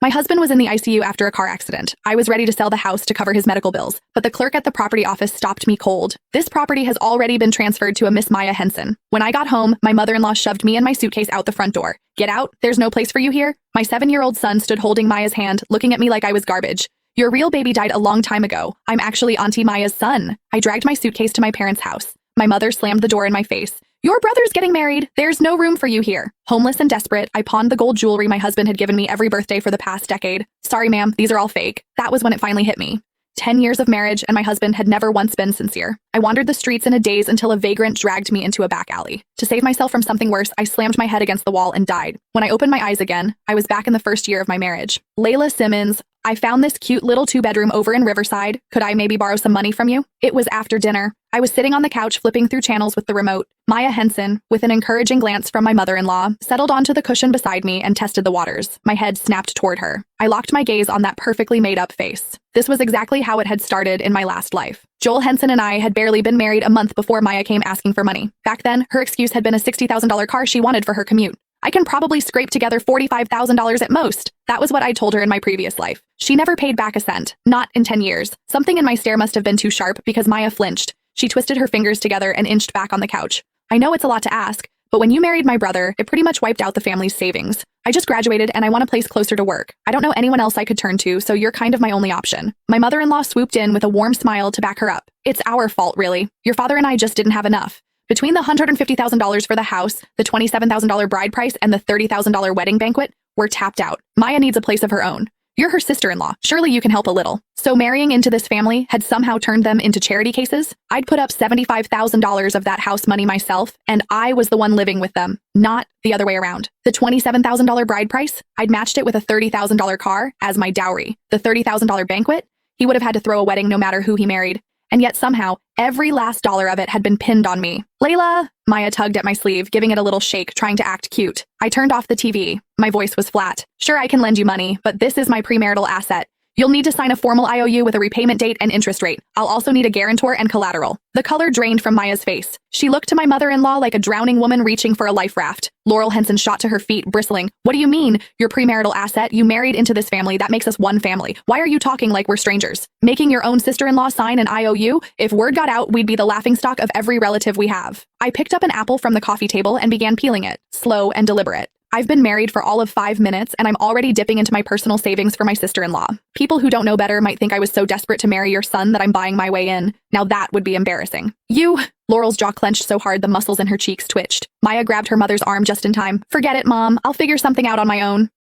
My husband was in the ICU after a car accident. I was ready to sell the house to cover his medical bills, but the clerk at the property office stopped me cold. This property has already been transferred to a Miss Maya Henson. When I got home, my mother-in-law shoved me and my suitcase out the front door. Get out, there's no place for you here. My 7-year-old son stood holding Maya's hand, looking at me like I was garbage. Your real baby died a long time ago. I'm actually Auntie Maya's son. I dragged my suitcase to my parents' house. My mother slammed the door in my face. Your brother's getting married. There's no room for you here. Homeless and desperate, I pawned the gold jewelry my husband had given me every birthday for the past decade. Sorry, ma'am, these are all fake. That was when it finally hit me. 10 years of marriage and my husband had never once been sincere. I wandered the streets in a daze until a vagrant dragged me into a back alley. To save myself from something worse, I slammed my head against the wall and died. When I opened my eyes again, I was back in the first year of my marriage. Layla Simmons, I found this cute little 2-bedroom over in Riverside. Could I maybe borrow some money from you? It was after dinner. I was sitting on the couch flipping through channels with the remote. Maya Henson, with an encouraging glance from my mother-in-law, settled onto the cushion beside me and tested the waters. My head snapped toward her. I locked my gaze on that perfectly made-up face. This was exactly how it had started in my last life. Joel Henson and I had barely been married a month before Maya came asking for money. Back then, her excuse had been a $60,000 car she wanted for her commute. I can probably scrape together $45,000 at most. That was what I told her in my previous life. She never paid back a cent. Not in 10 years. Something in my stare must have been too sharp because Maya flinched. She twisted her fingers together and inched back on the couch. I know it's a lot to ask, but when you married my brother, it pretty much wiped out the family's savings. I just graduated and I want a place closer to work. I don't know anyone else I could turn to, so you're kind of my only option. My mother-in-law swooped in with a warm smile to back her up. It's our fault, really. Your father and I just didn't have enough. Between the $150,000 for the house, the $27,000 bride price, and the $30,000 wedding banquet, we're tapped out. Maya needs a place of her own. You're her sister-in-law. Surely you can help a little. So marrying into this family had somehow turned them into charity cases? I'd put up $75,000 of that house money myself, and I was the one living with them, not the other way around. The $27,000 bride price, I'd matched it with a $30,000 car as my dowry. The $30,000 banquet, he would have had to throw a wedding no matter who he married. And yet somehow, every last dollar of it had been pinned on me. Layla! Maya tugged at my sleeve, giving it a little shake, trying to act cute. I turned off the TV. My voice was flat. Sure, I can lend you money, but this is my premarital asset. You'll need to sign a formal IOU with a repayment date and interest rate. I'll also need a guarantor and collateral. The color drained from Maya's face. She looked to my mother-in-law like a drowning woman reaching for a life raft. Laurel Henson shot to her feet, bristling. What do you mean? Your premarital asset? You married into this family. That makes us one family. Why are you talking like we're strangers? Making your own sister-in-law sign an IOU? If word got out, we'd be the laughingstock of every relative we have. I picked up an apple from the coffee table and began peeling it, slow and deliberate. I've been married for all of 5 minutes, and I'm already dipping into my personal savings for my sister-in-law. People who don't know better might think I was so desperate to marry your son that I'm buying my way in. Now that would be embarrassing. You... Laurel's jaw clenched so hard the muscles in her cheeks twitched. Maya grabbed her mother's arm just in time. Forget it, Mom. I'll figure something out on my own.